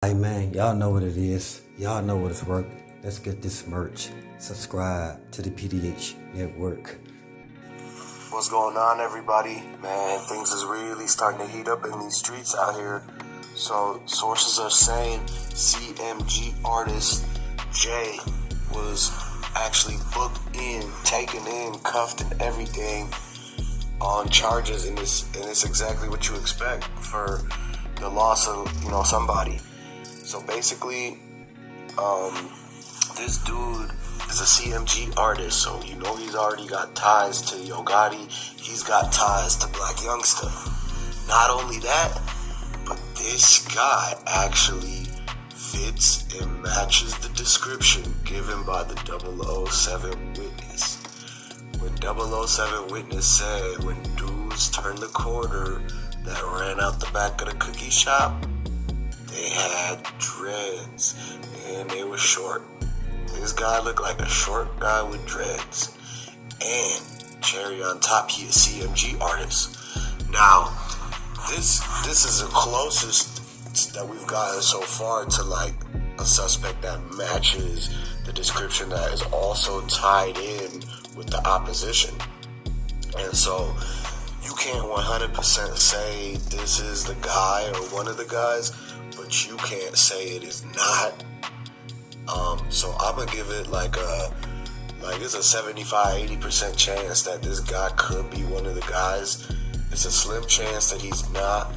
Hey man, y'all know what it is. Y'all know what it's worth. Let's get this merch. Subscribe to the PDH Network. What's going on, everybody? Man, things is really starting to heat up in these streets out here. So sources are saying CMG Artist Jay was actually booked in, taken in, cuffed and everything on charges, and it's exactly what you expect for the loss of, somebody. So basically, this dude is a CMG artist, so he's already got ties to Yo Gotti. He's got ties to Blac Youngsta. Not only that, but this guy actually fits and matches the description given by the 007 witness. When 007 witness said when dudes turned the corner that ran out the back of the cookie shop, they had dreads and they were short. This guy looked like a short guy with dreads. And cherry on top, he is CMG Artist. Now, this is the closest that we've gotten so far to like a suspect that matches the description that is also tied in with the opposition. And so you can't 100% say this is the guy or one of the guys, but you can't say it is not. So I'm gonna give it it's a 75-80% chance that this guy could be one of the guys. It's a slim chance that he's not,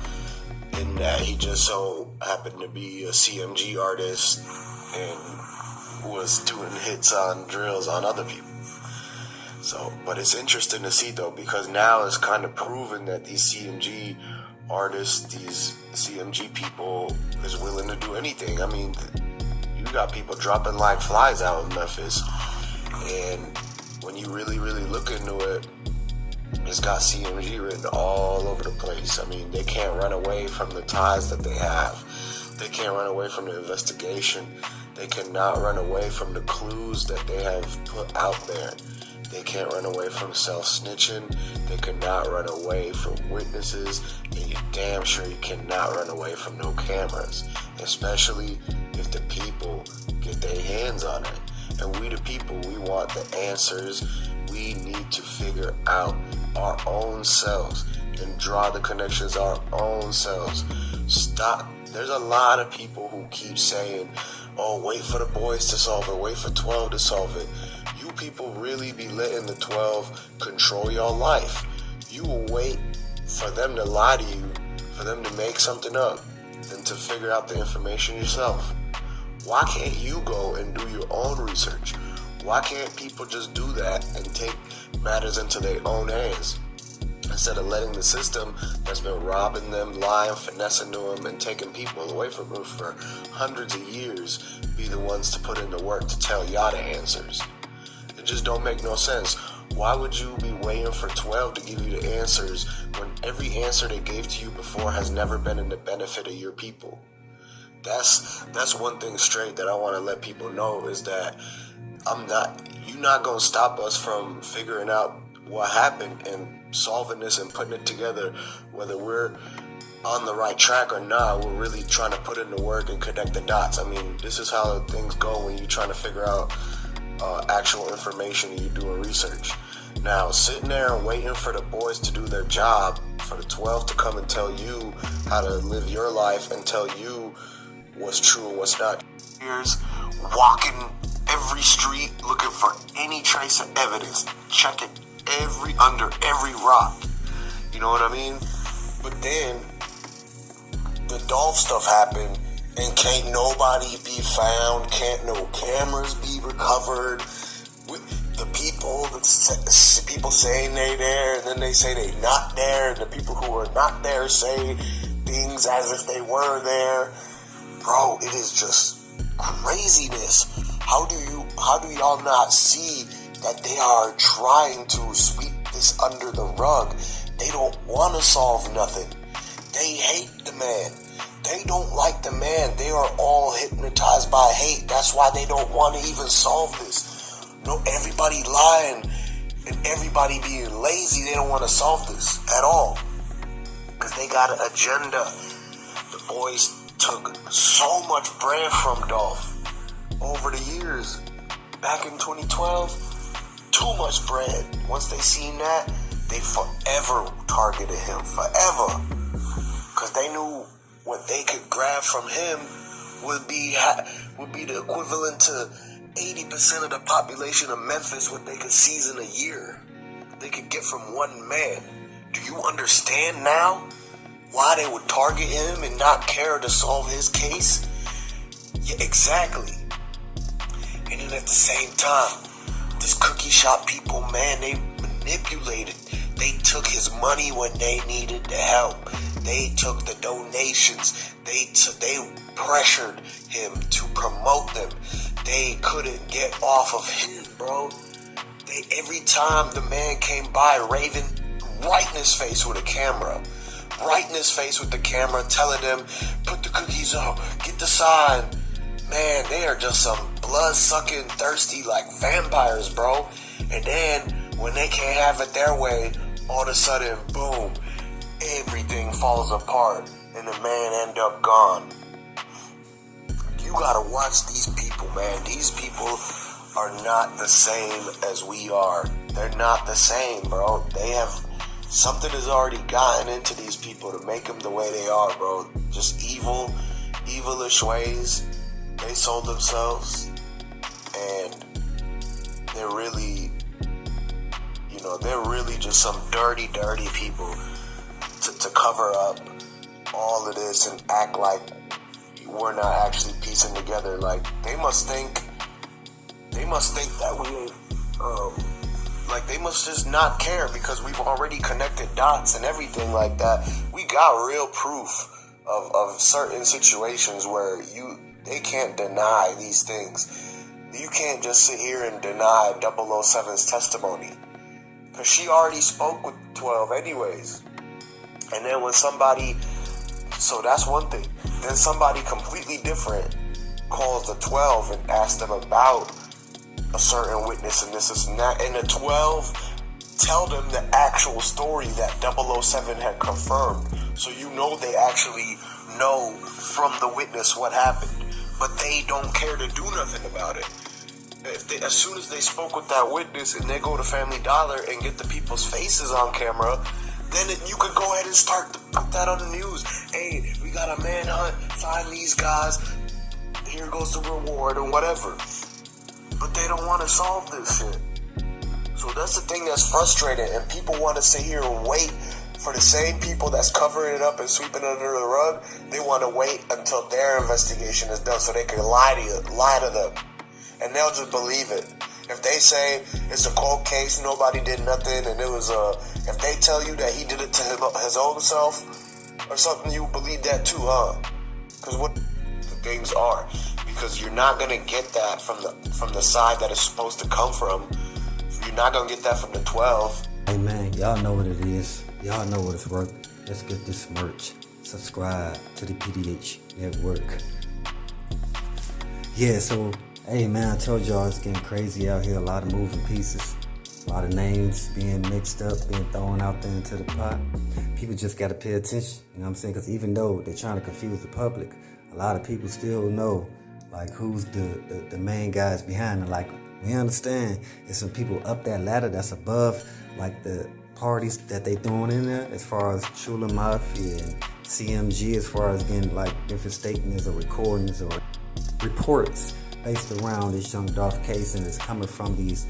in that he just so happened to be a CMG artist and was doing hits on drills on other people. So, but it's interesting to see though, because now it's kind of proven that these CMG artists, these CMG people, is willing to do anything. I mean, you got people dropping like flies out in Memphis, and when you really look into it, it's got CMG written all over the place. I mean, they can't run away from the ties that they have. They can't run away from the investigation. They cannot run away from the clues that they have put out there. They can't run away from self-snitching. They cannot run away from witnesses. And you're damn sure you cannot run away from no cameras, especially if the people get their hands on it. And we the people, we want the answers. We need to figure out our own selves and draw the connections our own selves. Stop. There's a lot of people who keep saying, oh, wait for the boys to solve it, wait for 12 to solve it. You people really be letting the 12 control your life. You will wait for them to lie to you, for them to make something up, than to figure out the information yourself. Why can't you go and do your own research? Why can't people just do that and take matters into their own hands, instead of letting the system that's been robbing them, lying, finessing to them, and taking people away from them for hundreds of years be the ones to put in the work to tell y'all the answers? It just don't make no sense. Why would you be waiting for 12 to give you the answers when every answer they gave to you before has never been in the benefit of your people? That's one thing straight that I want to let people know, is that you're not going to stop us from figuring out what happened and solving this and putting it together. Whether we're on the right track or not, we're really trying to put in the work and connect the dots. I mean, this is how things go when you're trying to figure out actual information and you're doing research. Now, sitting there and waiting for the boys to do their job, for the 12 to come and tell you how to live your life and tell you what's true and what's not. Here's walking every street looking for any trace of evidence, checking under every rock. You know what I mean? But then the Dolph stuff happened, and can't nobody be found, can't no cameras be recovered. The people saying they there, and then they say they not there, and the people who are not there say things as if they were there. Bro, it is just craziness. How do y'all not see that they are trying to sweep this under the rug? They don't want to solve nothing. They hate the man. They don't like the man. They are all hypnotized by hate. That's why they don't want to even solve this. No, everybody lying and everybody being lazy. They don't want to solve this at all, because they got an agenda. The boys took so much bread from Dolph over the years. Back in 2012, too much bread. Once they seen that, they forever targeted him, forever. Because they knew what they could grab from him would be the equivalent to 80% of the population of Memphis, what they could seize in a year. They could get from one man. Do you understand now why they would target him and not care to solve his case? Yeah, exactly. And then at the same time, this cookie shop people, man, they manipulated. They took his money when they needed the help. They took the donations. They pressured him to promote them. They couldn't get off of him, bro. Every time the man came by, Raven, right in his face with a camera. Right in his face with the camera, telling him, put the cookies up, get the sign. Man, they are just some blood-sucking, thirsty, like vampires, bro. And then, when they can't have it their way, all of a sudden, boom, everything falls apart, and the man end up gone. You gotta watch these people, man. These people are not the same as we are. They're not the same, bro. Something has already gotten into these people to make them the way they are, bro. Just evilish ways. They sold themselves, and they're really just some dirty people to cover up all of this and act like we're not actually piecing together. Like, they must think that we ain't, like, they must just not care because we've already connected dots and everything like that. We got real proof of certain situations where they can't deny these things. You can't just sit here and deny 007's testimony, because she already spoke with 12 anyways. And then when so that's one thing. Then somebody completely different calls the 12 and asks them about a certain witness and this and that. And the 12 tell them the actual story that 007 had confirmed. So they actually know from the witness what happened. But they don't care to do nothing about it. As soon as they spoke with that witness and they go to Family Dollar and get the people's faces on camera, then you could go ahead and start to put that on the news. Hey, we got a manhunt, find these guys, here goes the reward or whatever. But they don't want to solve this shit. So that's the thing that's frustrating, and people want to sit here and wait for the same people that's covering it up and sweeping it under the rug. They want to wait until their investigation is done so they can lie to them. And they'll just believe it. If they say it's a cold case, nobody did nothing, and if they tell you that he did it to his own self or something, you believe that too, huh? Because what the things are. Because you're not going to get that from the side that it's supposed to come from. You're not going to get that from the 12. Hey man, y'all know what it is. Y'all know what it's worth. Let's get this merch. Subscribe to the PDH Network. Yeah, so, hey man, I told y'all it's getting crazy out here. A lot of moving pieces. A lot of names being mixed up, being thrown out there into the pot. People just got to pay attention. You know what I'm saying? Because even though they're trying to confuse the public, a lot of people still know, like, who's the main guys behind it. Like, we understand there's some people up that ladder that's above, like, the parties that they throwing in there, as far as Chula Mafia and CMG, as far as getting, like, different statements or recordings or reports based around this Young Dolph case, and it's coming from these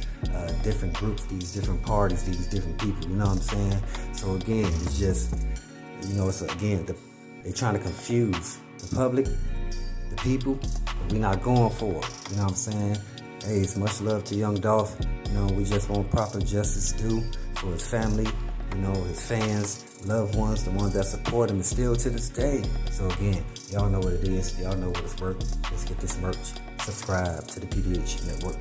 different groups, these different parties, these different people, you know what I'm saying? So again, it's just, they're trying to confuse the public, the people, but we're not going for it, you know what I'm saying? Hey, it's much love to Young Dolph. You know, we just want proper justice due for his family, you know, his fans, loved ones, the ones that support him, and still to this day. So again, y'all know what it is. Y'all know what it's worth. Let's get this merch. Subscribe to the PDH Network.